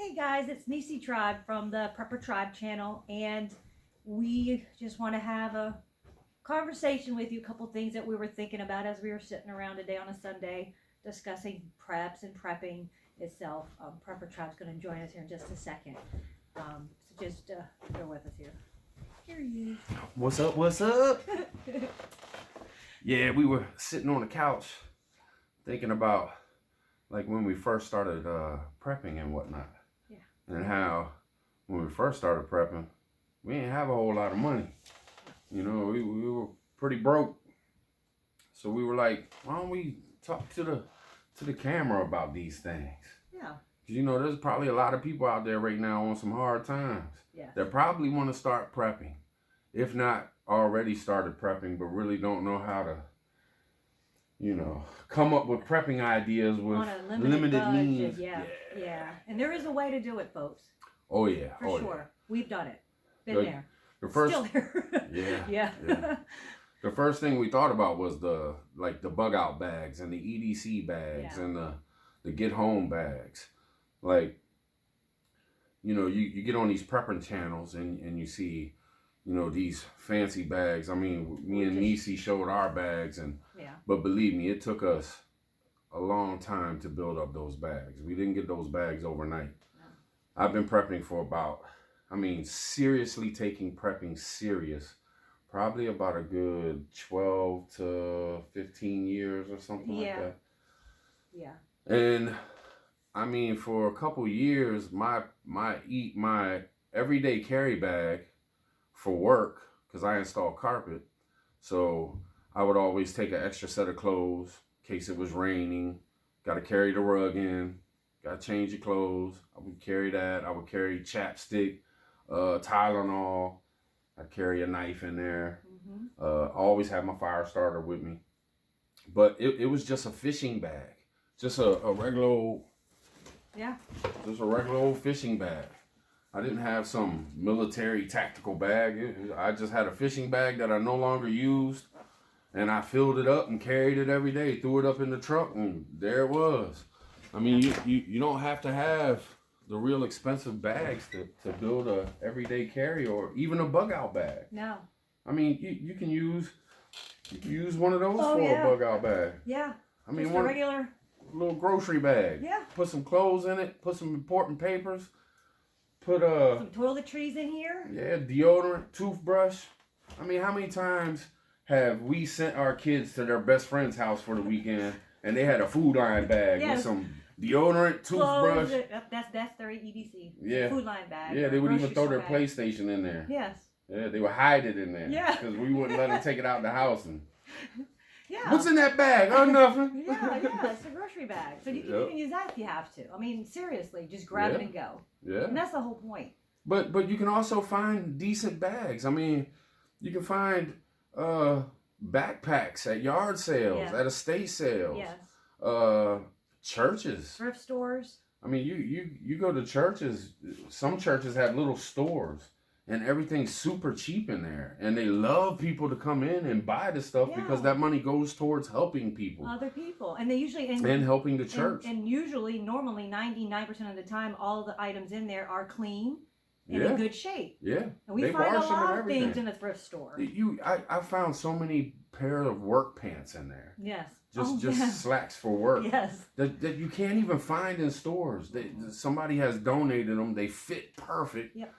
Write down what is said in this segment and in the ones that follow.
Hey guys, it's Neecy Tribe from the Prepper Tribe channel, and we just want to have a conversation with you. A couple things that we were thinking about as we were sitting around today on a Sunday discussing preps and prepping itself. Prepper Tribe's going to join us here in just a second. So just bear with us here. Here he is. What's up? What's up? Yeah, we were sitting on the couch thinking about like when we first started prepping and whatnot. Yeah. And how when we first started prepping, we didn't have a whole lot of money. You know, we were pretty broke. So we were like, why don't we talk to the camera about these things? Yeah. 'Cause, you know, there's probably a lot of people out there right now on some hard times. Yeah. That probably want to start prepping. If not already started prepping, but really don't know how to, you know, come up with prepping ideas with On a limited budget. means. Yeah. And there is a way to do it, folks. Oh yeah. For sure. Yeah. We've done it. Been The- there. The first, Still there. yeah, Yeah. The first thing we thought about was the bug out bags and the EDC bags Yeah. and the get home bags. Like, you know, you get on these prepping channels and you see, you know, these fancy bags. I mean, me and Neecy showed our bags, Yeah. but believe me, it took us a long time to build up those bags. We didn't get those bags overnight. No. I've been prepping for seriously taking prepping serious, probably about a good 12 to 15 years or something like that. Yeah. And I mean, for a couple years, my everyday carry bag for work, because I install carpet, so I would always take an extra set of clothes in case it was raining. Got to carry the rug in. Got to change your clothes. I would carry that. I would carry chapstick, Tylenol. I'd carry a knife in there. Mm-hmm. Always have my fire starter with me. But it was just a fishing bag. Just a regular old... Yeah. Just a regular old fishing bag. I didn't have some military tactical bag. I just had a fishing bag that I no longer used. And I filled it up and carried it every day. Threw it up in the truck and there it was. I mean, you don't have to have the real expensive bags to build a everyday carry or even a bug out bag. No. I mean, you can use one of those for a bug out bag. Yeah. I mean, just one a regular little grocery bag. Yeah. Put some clothes in it. Put some important papers. Put some toiletries in here. Yeah, deodorant, toothbrush. I mean, how many times have we sent our kids to their best friend's house for the weekend and they had a Food Line bag with some deodorant, toothbrush. Clothes, that's their EDC. Yeah. Food Line bag. Yeah, they would even throw their bag. PlayStation in there. Yes. Yeah, they would hide it in there. Yeah. Because we wouldn't let them take it out of the house. And Yeah. what's in that bag? Oh, nothing. Yeah, it's a grocery bag. So you can even use that if you have to. I mean, seriously, just grab it and go. Yeah. And that's the whole point. But you can also find decent bags. I mean, you can find backpacks at yard sales, at estate sales. Yes. Churches. Thrift stores. I mean, you go to churches. Some churches have little stores, and everything's super cheap in there. And they love people to come in and buy the stuff because that money goes towards helping people. Other people. And they usually... And helping the church. And usually, normally, 99% of the time, all the items in there are clean and in good shape. Yeah. And we find a lot of things in a thrift store. I found so many pair of work pants in there. Yes. Just slacks for work. Yes. That you can't even find in stores. Somebody has donated them. They fit perfect. Yep.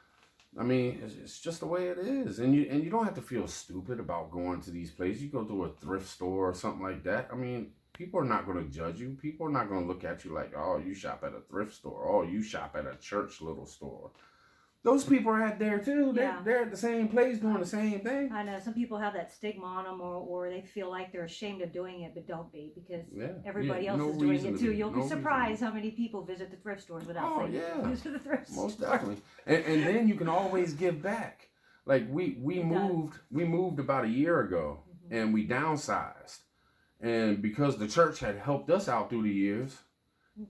I mean, it's just the way it is. And you don't have to feel stupid about going to these places. You go to a thrift store or something like that. I mean, people are not going to judge you. People are not going to look at you like, oh, you shop at a thrift store. Oh, you shop at a church little store. Those people are out there too. They're at the same place doing the same thing. I know. Some people have that stigma on them or they feel like they're ashamed of doing it, but don't be because everybody else is doing it too. You'll be surprised how many people visit the thrift stores without saying visit the thrift store. Most definitely. And then you can always give back. Like we moved about a year ago and we downsized. And because the church had helped us out through the years,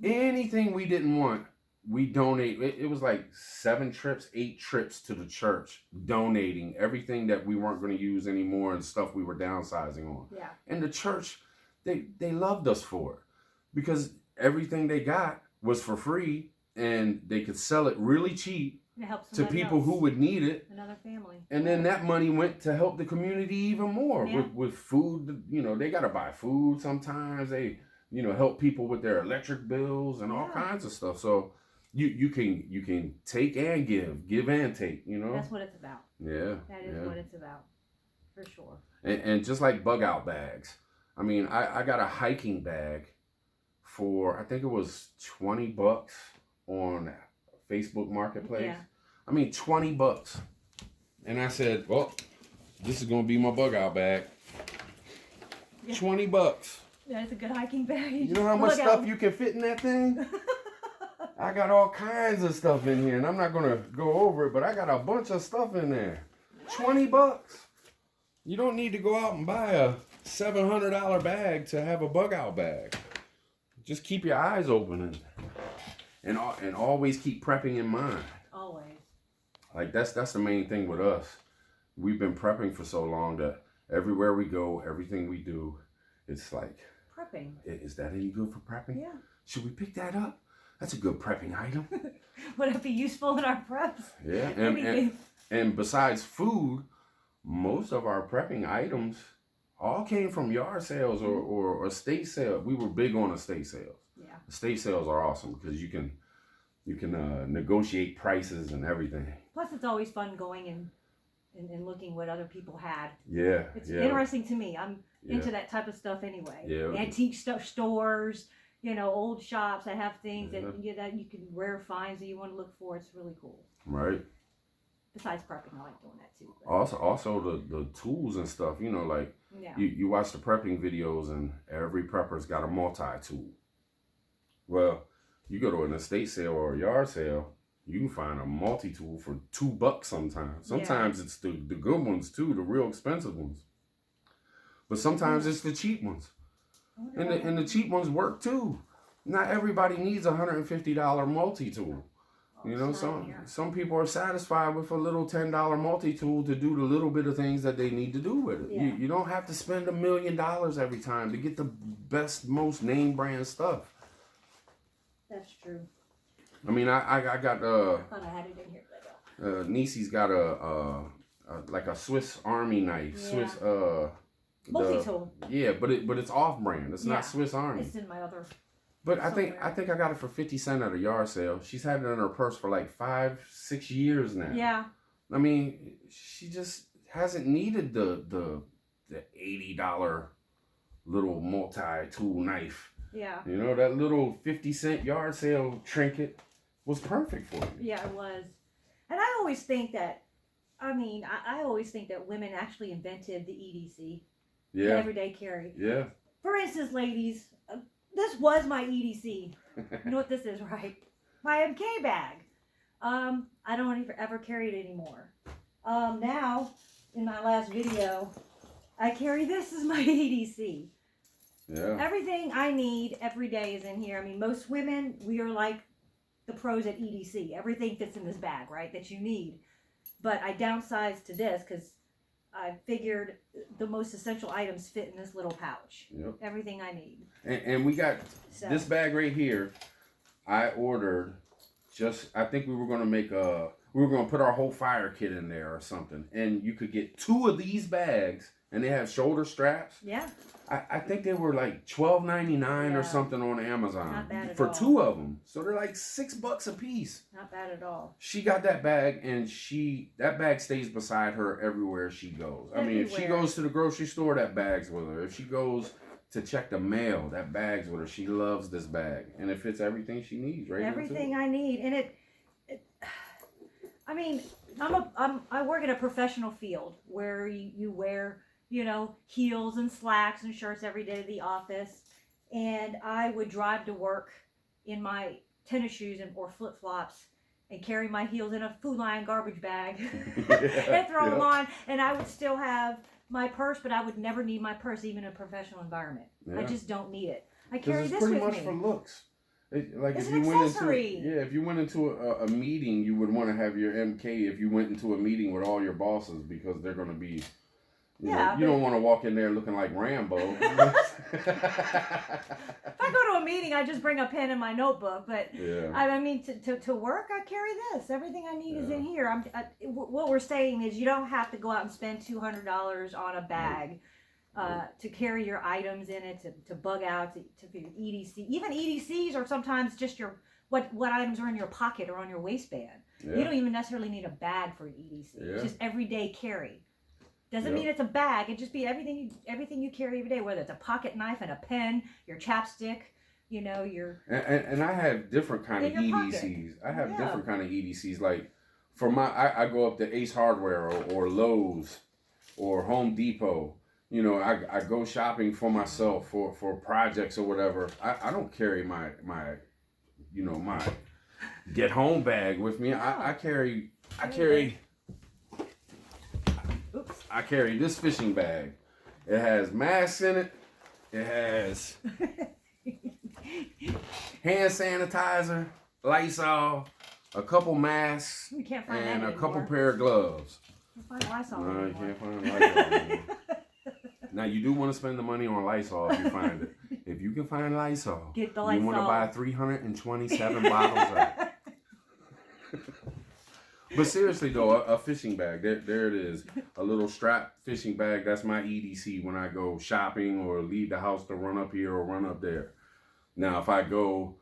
anything we didn't want, we donate. It was like 8 trips to the church, donating everything that we weren't going to use anymore and stuff we were downsizing on. Yeah. And the church, they loved us for it because everything they got was for free and they could sell it really cheap It helps to somebody people else, who would need it. another family. And then that money went to help the community even more Yeah. with food. You know, they got to buy food sometimes. They, you know, help people with their electric bills and all Yeah. kinds of stuff. So you can take and give and take, you know. That's what it's about. Yeah. That is what it's about, for sure. And just like bug out bags. I mean, I got a hiking bag for, I think it was $20 on Facebook Marketplace. Yeah. I mean, $20. And I said, well, this is going to be my bug out bag. Yeah. $20. That's a good hiking bag. You know how much stuff you can fit in that thing? I got all kinds of stuff in here, and I'm not going to go over it, but I got a bunch of stuff in there. $20. You don't need to go out and buy a $700 bag to have a bug out bag. Just keep your eyes open and always keep prepping in mind. Always. Like that's the main thing with us. We've been prepping for so long that everywhere we go, everything we do, it's like Prepping. Is that any good for prepping? Yeah. Should we pick that up? That's a good prepping item. Would it be useful in our preps? Yeah, and besides food, most of our prepping items all came from yard sales or estate sales. We were big on estate sales. Yeah. Estate sales are awesome because you can negotiate prices and everything. Plus, it's always fun going and looking what other people had. Yeah. It's interesting to me. I'm into that type of stuff anyway. Yeah. Antique stores, you know, old shops that have things that you can rare finds that you want to look for. It's really cool. Right. Besides prepping, I like doing that too. But. Also the tools and stuff, you know, like you watch the prepping videos and every prepper's got a multi-tool. Well, you go to an estate sale or a yard sale, you can find a multi-tool for $2 sometimes. Sometimes it's the good ones too, the real expensive ones. But sometimes it's the cheap ones. And the cheap ones work too. Not everybody needs a $150 multi-tool. You know, some people are satisfied with a little $10 multi-tool to do the little bit of things that they need to do with it. Yeah. You don't have to spend $1 million every time to get the best, most name brand stuff. That's true. I mean, I got I thought I had it in here, but Neecy's got like a Swiss Army knife. Yeah. Swiss multi-tool. Yeah, but it's off brand. It's not Swiss Army. It's in my other. But I think I got it for 50 cents at a yard sale. She's had it in her purse for like 5-6 years now. Yeah. I mean, she just hasn't needed the $80 little multi-tool knife. Yeah. You know, that little 50-cent yard sale trinket was perfect for you. Yeah, it was. And I always think that, I always think that women actually invented the EDC. Yeah. The everyday carry. Yeah. For instance, ladies, this was my EDC. You know what this is, right? My MK bag. I don't ever carry it anymore. Now, in my last video, I carry this as my EDC. Yeah. Everything I need every day is in here. I mean, most women, we are like the pros at EDC. Everything fits in this bag, right, that you need. But I downsized to this because I figured the most essential items fit in this little pouch. Yep. Everything I need. And we got this bag right here. I ordered I think we were going to put our whole fire kit in there or something. And you could get 2 of these bags and they have shoulder straps. Yeah. I think they were like $12.99 or something on Amazon. Not bad at for all. 2 of them. So they're like $6 a piece. Not bad at all. She got that bag and that bag stays beside her everywhere she goes. I mean, if she goes to the grocery store, that bag's with her. If she goes to check the mail, that bag's with her. She loves this bag. And it fits everything she needs, right? Everything I need. And I work in a professional field where you wear, you know, heels and slacks and shirts every day to the office. And I would drive to work in my tennis shoes or flip-flops and carry my heels in a Food Lion garbage bag and throw them on. And I would still have my purse, but I would never need my purse even in a professional environment. Yeah. I just don't need it. I carry this with me. It's pretty much for looks. It's an accessory. If you went into a meeting, you would want to have your MK if you went into a meeting with all your bosses because they're going to be, you don't want to walk in there looking like Rambo. If I go to to a meeting, I just bring a pen and my notebook. But Yeah. I mean, to work, I carry this. Everything I need is in here. What we're saying is you don't have to go out and spend $200 on a bag to carry your items in it, to bug out, to be EDC. Even EDCs are sometimes just what items are in your pocket or on your waistband. Yeah. You don't even necessarily need a bag for an EDC. Yeah. It's just everyday carry. Doesn't mean it's a bag. It just be everything you carry every day, whether it's a pocket knife and a pen, your chapstick, your. And I have different kind of EDCs. I have different kind of EDCs. Like for I go up to Ace Hardware or Lowe's or Home Depot. I go shopping for myself for projects or whatever. I don't carry my get home bag with me. I carry this fishing bag. It has masks in it. It has hand sanitizer, Lysol, a couple masks, and a couple pair of gloves. You can't find Lysol No, you can't find Lysol. Now you do want to spend the money on Lysol if you find it. If you can find Lysol, get the Lysol. You want to buy 327 bottles of it. But seriously though, a fishing bag, there it is. A little strap fishing bag, that's my EDC when I go shopping or leave the house to run up here or run up there. Now if I go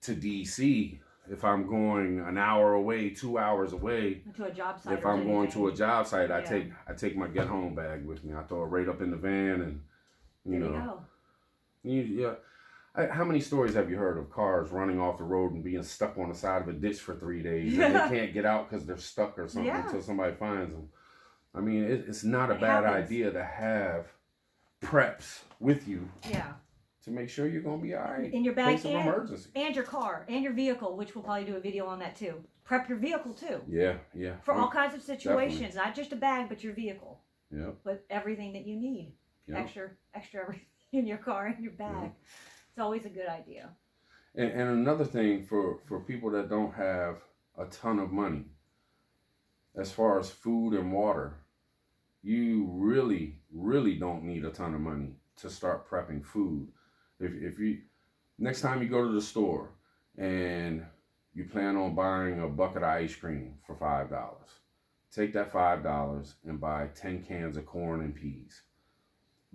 to DC, if I'm going an hour away, 2 hours away, to a job site. If I'm going to a job site, I take my get home bag with me. I throw it right up in the van and how many stories have you heard of cars running off the road and being stuck on the side of a ditch for 3 days and they can't get out because they're stuck or something until somebody finds them? I mean, it's not a bad idea to have preps with you. Yeah. To make sure you're going to be all right. In your bag and your car and your vehicle, which we'll probably do a video on that too. Prep your vehicle too. Yeah. For all kinds of situations, definitely. not just a bag, but your vehicle. Yeah. But everything that you need. Yep. Extra everything in your car and your bag. Yep. It's always a good idea. And another thing for people that don't have a ton of money, as far as food and water, you really, really don't need a ton of money to start prepping food. If you next time you go to the store and you plan on buying a bucket of ice cream for $5, take that $5 and buy 10 cans of corn and peas.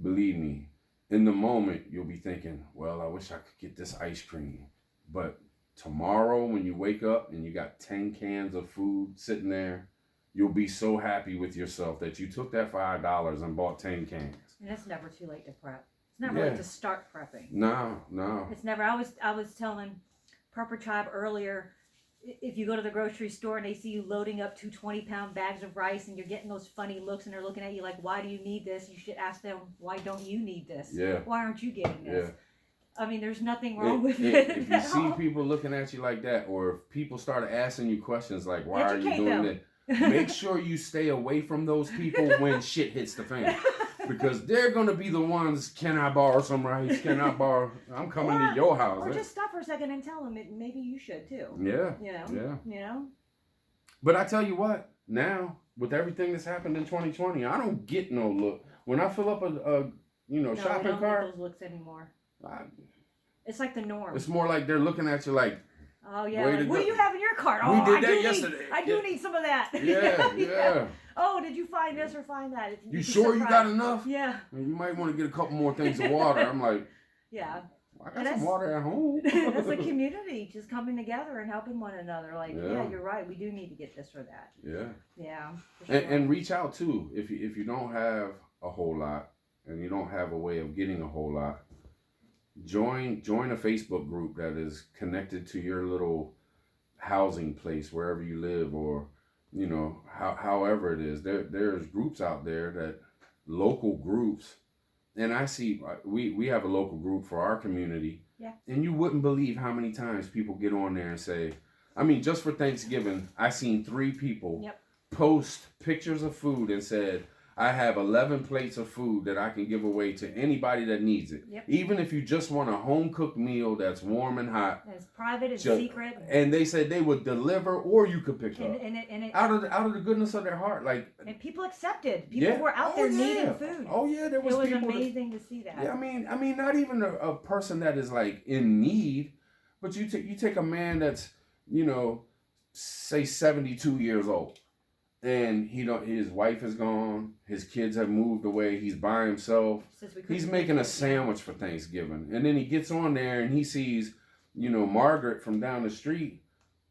Believe me, in the moment you'll be thinking, well, I wish I could get this ice cream. But tomorrow when you wake up and you got 10 cans of food sitting there, you'll be so happy with yourself that you took that $5 and bought 10 cans. And it's never too late to prep. It's never late to start prepping. No. It's never. I was telling preppertribe earlier, if you go to the grocery store and they see you loading up 2 20-pound bags of rice and you're getting those funny looks and they're looking at you like, why do you need this? You should ask them, why don't you need this? Yeah. Why aren't you getting this? Yeah. I mean, there's nothing wrong with it. If you see people looking at you like that, or if people start asking you questions like, why are you doing it? Make sure you stay away from those people when shit hits the fan. Because they're going to be the ones, can I borrow some rice? Can I borrow? I'm coming to your house. Or just stop for a second and tell them maybe you should too. Yeah. But I tell you what, now, with everything that's happened in 2020, I don't get no look. When I fill up a shopping we don't cart. get those looks anymore. It's like the norm. It's more like they're looking at you like, oh yeah, like, what do you have in your cart? Oh, we did that yesterday. I do need some of that. Yeah. Oh, did you find this or find that? You sure you got enough? Yeah. You might want to get a couple more things of water. I'm like, yeah. I got some water at home. That's a community just coming together and helping one another. Like, yeah, you're right. We do need to get this or that. Yeah. Yeah. Sure. And reach out too. If you don't have a whole lot and you don't have a way of getting a whole lot, join a Facebook group that is connected to your little housing place wherever you live, or however it is. There's groups out there, that local groups, and I see we have a local group for our community. Yeah. And you wouldn't believe how many times people get on there and say, I mean, just for Thanksgiving, I seen 3 people post pictures of food and said, I have 11 plates of food that I can give away to anybody that needs it. Yep. Even if you just want a home cooked meal that's warm and hot. It's private, it's secret. And they said they would deliver, or you could pick up. And out of the goodness of their heart, like. And people accepted. People were out there needing food. Oh yeah, there was. It was amazing to see that. Yeah, I mean, not even a person that is like in need, but you take a man that's, say 72 years old. And his wife is gone. His kids have moved away. He's by himself. He's making a sandwich for Thanksgiving. And then he gets on there and he sees, Margaret from down the street.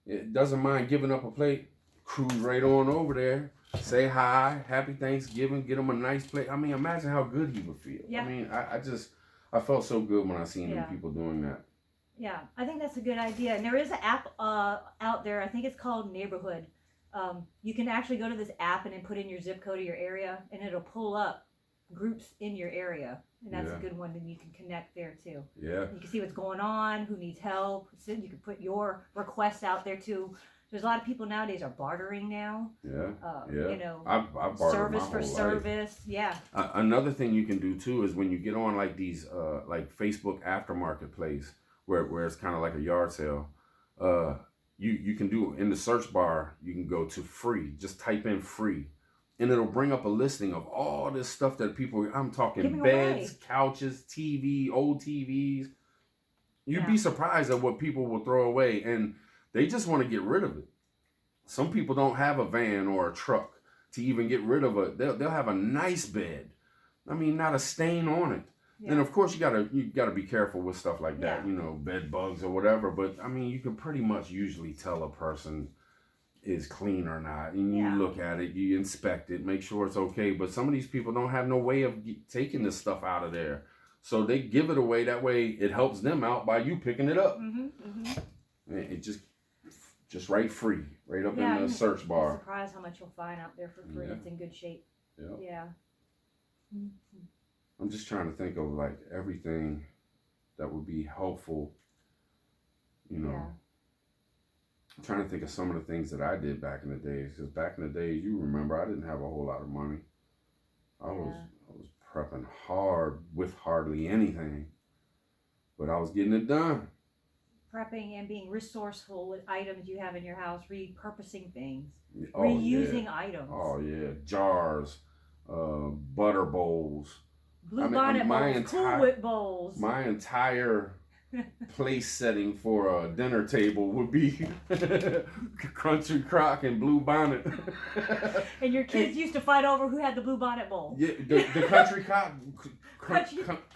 It doesn't mind giving up a plate. Cruise right on over there. Say hi. Happy Thanksgiving. Get him a nice plate. I mean, imagine how good he would feel. Yeah. I mean, I felt so good when I seen them people doing that. Yeah, I think that's a good idea. And there is an app out there. I think it's called Neighborhood. You can actually go to this app and then put in your zip code of your area, and it'll pull up groups in your area, and that's a good one. Then you can connect there too. Yeah. You can see what's going on, who needs help. So you can put your requests out there too. There's a lot of people nowadays are bartering now. Yeah. I bartered service my for whole service. Life. Yeah. Another thing you can do too is when you get on like these like Facebook aftermarket place where it's kind of like a yard sale. You can do in the search bar, you can go to free. Just type in free. And it'll bring up a listing of all this stuff that I'm talking beds, couches, TV, old TVs. You'd be surprised at what people will throw away. And they just want to get rid of it. Some people don't have a van or a truck to even get rid of it. They'll have a nice bed. I mean, not a stain on it. Yeah. And of course, you gotta be careful with stuff like that, bed bugs or whatever. But I mean, you can pretty much usually tell a person is clean or not. And you look at it, you inspect it, make sure it's okay. But some of these people don't have no way of taking this stuff out of there, so they give it away. That way, it helps them out by you picking it up. It just right free, right up in the search bar. I'm surprised how much you'll find out there for free. It's in good shape. Yeah. I'm just trying to think of like everything that would be helpful, I'm trying to think of some of the things that I did back in the days. Because back in the days, you remember, I didn't have a whole lot of money. I was prepping hard with hardly anything, but I was getting it done. Prepping and being resourceful with items you have in your house, repurposing things, reusing items. Oh yeah, jars, butter bowls. Bonnet bowls, Cool Whip bowls. My entire place setting for a dinner table would be Country Crock and Blue Bonnet. And your kids used to fight over who had the Blue Bonnet bowl. Yeah, the Country Crock.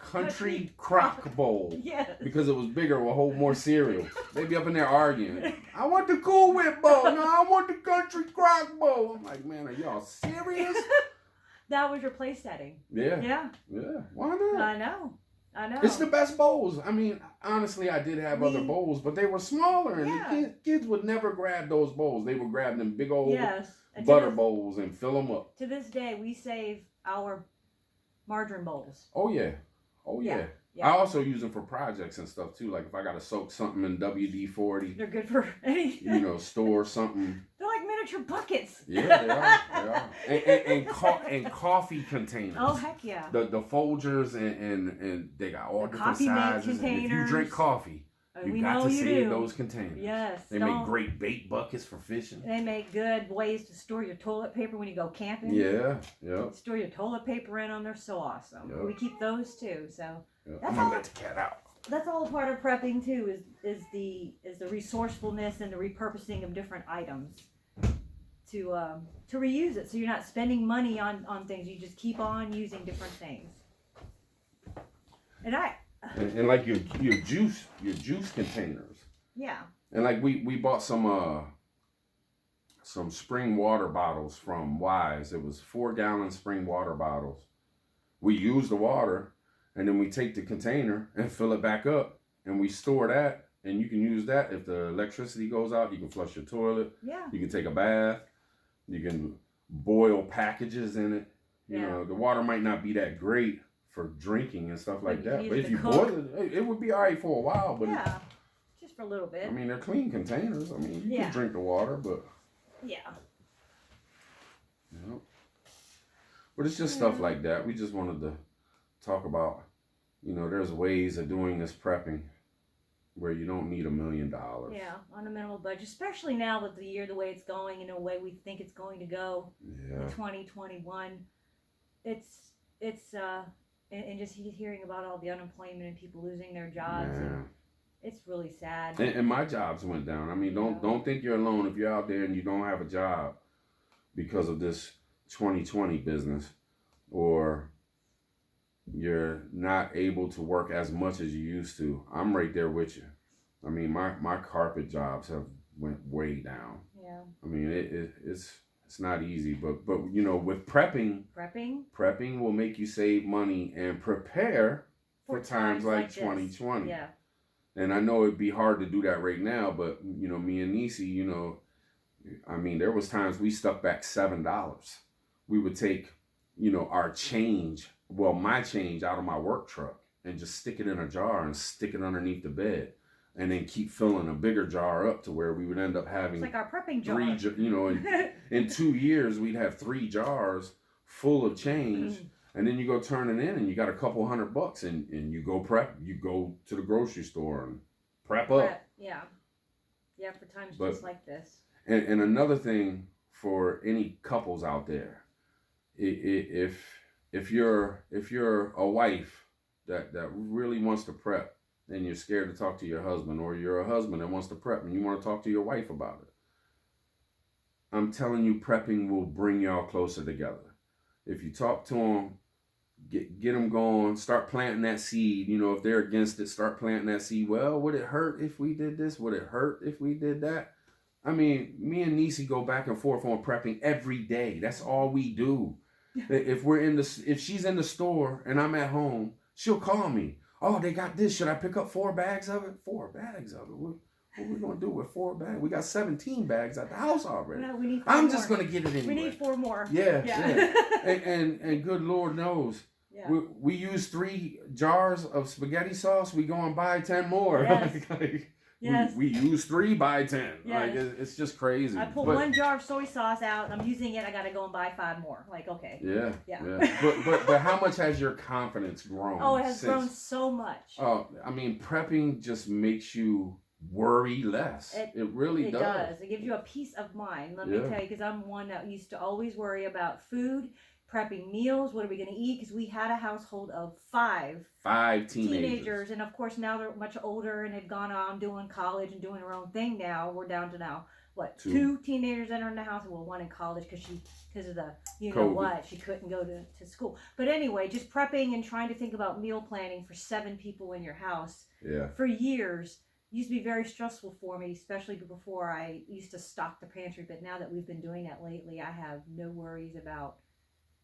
Country Crock bowl. Yes. Because it was bigger, will hold more cereal. They'd be up in there arguing. I want the Cool Whip bowl. No, I want the Country Crock bowl. I'm like, man, are y'all serious? That was your place setting. Yeah. Why not? I know. It's the best bowls. I mean, honestly, I did have other bowls, but they were smaller, and the kids would never grab those bowls. They would grab them big old butter bowls and fill them up. To this day, we save our margarine bowls. Oh yeah. I also use them for projects and stuff too. Like if I gotta soak something in WD-40. They're good for anything. Store something. They're like miniature buckets. Yeah, they are. And coffee containers. Oh heck yeah. The Folgers and they got all different sizes. Containers. If you drink coffee, you got to save those containers. Yes. They make great bait buckets for fishing. They make good ways to store your toilet paper when you go camping. Yeah. Store your toilet paper in them. They're so awesome. Yep. We keep those too. So I'm gonna let the cat out. That's all a part of prepping too. Is the resourcefulness and the repurposing of different items to reuse it. So you're not spending money on things. You just keep on using different things. And like your juice containers. Yeah. And like we bought some spring water bottles from Wise. It was 4-gallon spring water bottles. We use the water and then we take the container and fill it back up and we store that, and you can use that if the electricity goes out. You can flush your toilet. Yeah. You can take a bath. You can boil packages in it. You know, the water might not be that great for drinking and stuff like that. But if you boil it, it would be all right for a while. But just for a little bit. I mean, they're clean containers. I mean, you can drink the water, but... Yeah. But it's just stuff like that. We just wanted to talk about, there's ways of doing this prepping where you don't need $1 million. Yeah, on a minimal budget, especially now with the year the way it's going and the way we think it's going to go in 2021. It's and just hearing about all the unemployment and people losing their jobs. And it's really sad. And my jobs went down. I mean, don't think you're alone if you're out there and you don't have a job because of this 2020 business, or you're not able to work as much as you used to. I'm right there with you. I mean, my carpet jobs have went way down. Yeah. I mean, it's not easy, but with prepping will make you save money and prepare for times like 2020. Yeah. And I know it'd be hard to do that right now, but me and Neecy, I mean, there was times we stuck back $7. We would take, our change, my change out of my work truck and just stick it in a jar and stick it underneath the bed, and then keep filling a bigger jar up to where we would end up having it's like our prepping jar. In 2 years we'd have 3 jars full of change. And then you go turn it in and you got a couple $100 and you go prep. You go to the grocery store and prep up. Yeah. Yeah, for times just like this. And another thing for any couples out there, if you're a wife that really wants to prep and you're scared to talk to your husband, or you're a husband that wants to prep and you want to talk to your wife about it, I'm telling you, prepping will bring y'all closer together. If you talk to them, get them going, start planting that seed. If they're against it, start planting that seed. Well, would it hurt if we did this? Would it hurt if we did that? I mean, me and Neecy go back and forth on prepping every day. That's all we do. If she's in the store and I'm at home, she'll call me. Oh, they got this. Should I pick up 4 bags of it? 4 bags of it? What are we going to do with 4 bags? We got 17 bags at the house already. No, we need 4 I'm more. just going to get it anyway. We need 4 more. Yeah. And good Lord knows. Yeah. We use 3 jars of spaghetti sauce. We go and buy 10 more. Yes. Yes. We use 3, buy 10. Yes. Like it's just crazy. I pull 1 jar of soy sauce out and I'm using it. I got to go and buy 5 more. Like, okay. Yeah. But how much has your confidence grown? Oh, it has grown so much. Oh, I mean, prepping just makes you worry less. It really does. It does. It gives you a peace of mind. Let me tell you, because I'm one that used to always worry about food, prepping meals. What are we going to eat? Because we had a household of 5 teenagers. And of course, now they're much older and had gone on doing college and doing their own thing now. We're down to what, 2 teenagers entering the house? Well, 1 in college because of the, COVID. she couldn't go to school. But anyway, just prepping and trying to think about meal planning for 7 people in your house. Yeah. For years. Used to be very stressful for me, especially before I used to stock the pantry. But now that we've been doing that lately, I have no worries about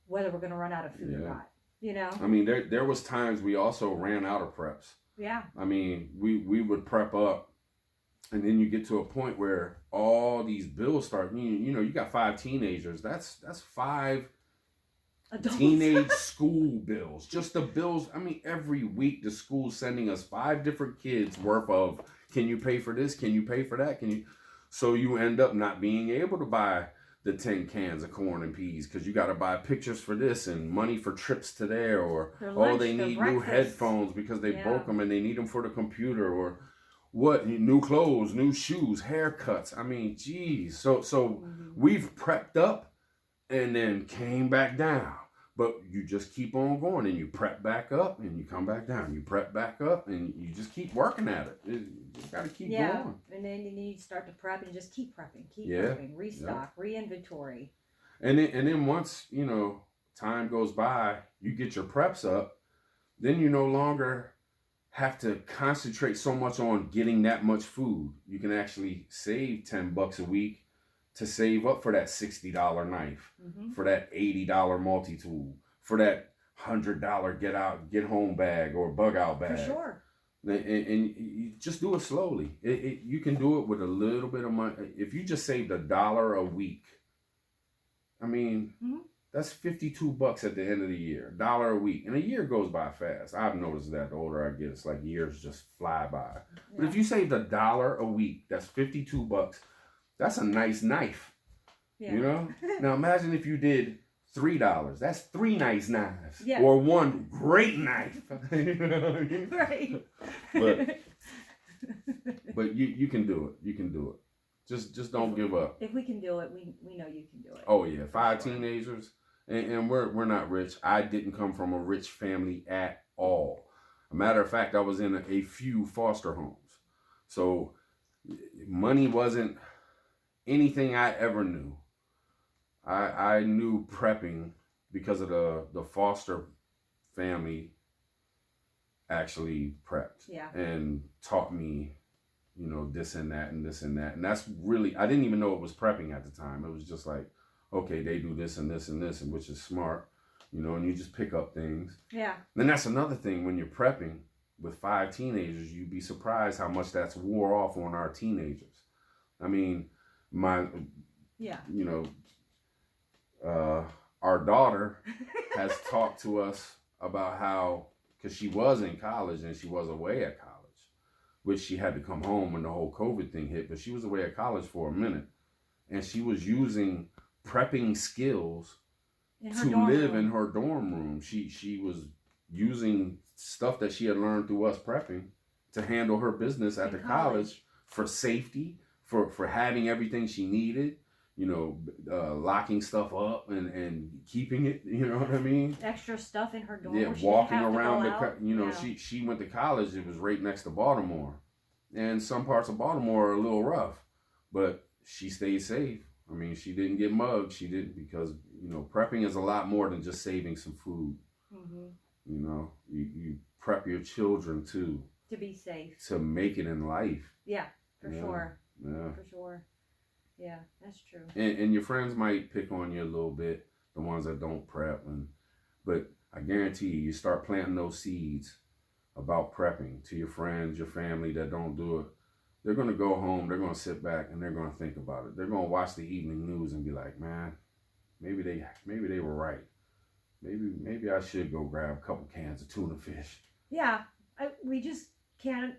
whether we're going to run out of food or not. I mean, there was times we also ran out of preps. Yeah. I mean, we would prep up, and then you get to a point where all these bills start. You got 5 teenagers. That's 5 adults. Teenage school bills. Just the bills. I mean, every week the school's sending us 5 different kids worth of. Can you pay for this? Can you pay for that? So you end up not being able to buy the 10 cans of corn and peas because you got to buy pictures for this and money for trips to there, or they need new headphones because they broke them and they need them for the computer, or what, new clothes, new shoes, haircuts. I mean, geez. So we've prepped up and then came back down. But you just keep on going and you prep back up and you come back down. You prep back up and you just keep working at it. You got to keep going. And then you start to prep and just keep prepping, prepping, restock, re-inventory. And then once, time goes by, you get your preps up, then you no longer have to concentrate so much on getting that much food. You can actually save $10 a week to save up for that $60 knife, for that $80 multi-tool, for that $100 get home bag or bug out bag. For sure. And you just do it slowly. You can do it with a little bit of money. If you just saved $1 a week, I mean, that's $52 at the end of the year. $1 a week. And a year goes by fast. I've noticed that the older I get, it's like years just fly by. But if you saved $1 a week, that's $52. That's a nice knife, Now imagine if you did $3. That's 3 nice knives. Yeah. Or 1 great knife. You know what I mean? Right. But you can do it. You can do it. Just don't give up. If we can do it, we know you can do it. Oh yeah, 5 teenagers, and we're not rich. I didn't come from a rich family at all. A matter of fact, I was in a few foster homes, so money wasn't anything I ever knew. I knew prepping because of the foster family actually prepped and taught me, this and that and this and that. And that's really, I didn't even know it was prepping at the time. It was just like, okay, they do this and this and this, and which is smart, and you just pick up things. Yeah. Then that's another thing when you're prepping with 5 teenagers, you'd be surprised how much that's wore off on our teenagers. I mean, our daughter has talked to us about how, because she was in college and she was away at college, which she had to come home when the whole COVID thing hit, but she was away at college for a minute, and she was using prepping skills to live in her dorm room. She was using stuff that she had learned through us prepping to handle her business at the college for safety, for having everything she needed, locking stuff up and keeping it, you know what I mean? Extra stuff in her dorm. Yeah, walking around she went to college. It was right next to Baltimore, and some parts of Baltimore are a little rough, but she stayed safe. I mean, she didn't get mugged. She didn't, because prepping is a lot more than just saving some food. Mm-hmm. You prep your children too, to be safe, to make it in life. Yeah, for sure. Yeah, for sure. Yeah, that's true. And your friends might pick on you a little bit, the ones that don't prep, but I guarantee you start planting those seeds about prepping to your friends, your family that don't do it. They're going to go home, they're going to sit back, and they're going to think about it. They're going to watch the evening news and be like, man, maybe they were right. Maybe I should go grab a couple cans of tuna fish. Yeah, we just can't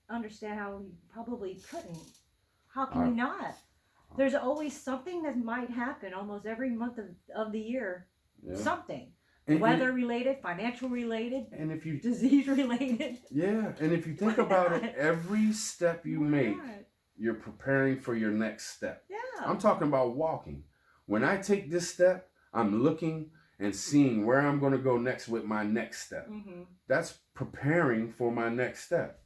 understand how we probably couldn't. How can you not? There's always something that might happen almost every month of the year. Yeah. Something. Weather related, financial related, and if you disease related. Yeah, and if you think about it, every step you make, you're preparing for your next step. Yeah. I'm talking about walking. When I take this step, I'm looking and seeing where I'm going to go next with my next step. Mm-hmm. That's preparing for my next step.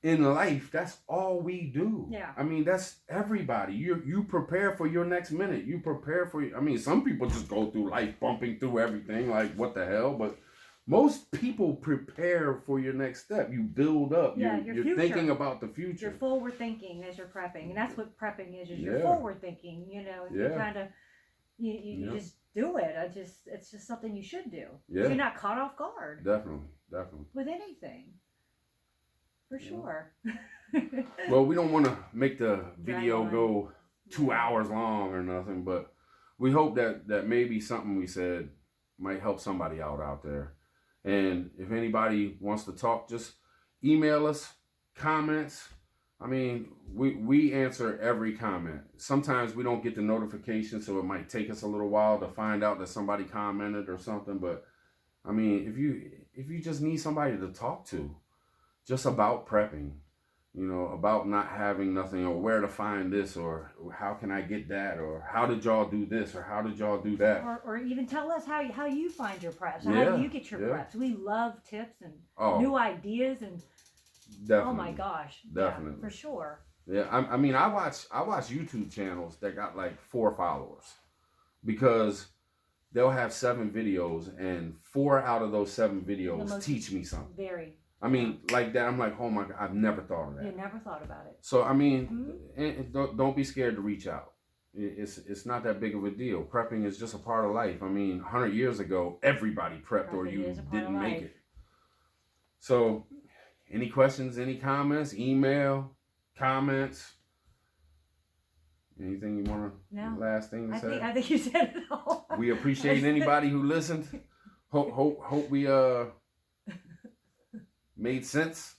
In life, that's all we do. Yeah. I mean, that's everybody. You prepare for your next minute. You prepare for, some people just go through life bumping through everything like, what the hell? But most people prepare for your next step. You build up. Yeah, you're thinking about the future. You're forward thinking as you're prepping. And that's what prepping is you're forward thinking, You kind of, you just do it. It's just something you should do. Yeah. You're not caught off guard. Definitely. With anything. For sure. Well, we don't want to make the video go 2 hours long or nothing, but we hope that maybe something we said might help somebody out there. And if anybody wants to talk, just email us, comments. I mean, we answer every comment. Sometimes we don't get the notification, so it might take us a little while to find out that somebody commented or something. But I mean, if you just need somebody to talk to, just about prepping, about not having nothing, or where to find this, or how can I get that, or how did y'all do this, or how did y'all do that, or even tell us how you find your preps. How do you get your preps? We love tips and new ideas and definitely. Oh my gosh, definitely, for sure. Yeah, I mean, I watch YouTube channels that got like 4 followers, because they'll have 7 videos, and 4 out of those 7 videos teach me something. Very. I mean, like that, I'm like, oh my God, I've never thought of that. You never thought about it. So, I mean, and don't be scared to reach out. It's not that big of a deal. Prepping is just a part of life. I mean, 100 years ago, everybody prepped or you didn't make it. So, any questions, any comments, email, comments, anything you want to, no. Last thing to say? I think you said it all. We appreciate anybody who listened. Hope we, made sense.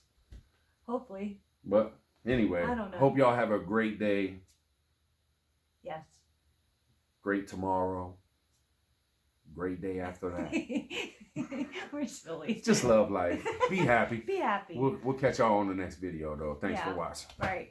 Hopefully. But anyway, I don't know. Hope y'all have a great day. Yes. Great tomorrow. great day after that. We're silly. Just love life. Be happy. Be happy. We'll catch y'all on the next video though. Thanks for watching. Right.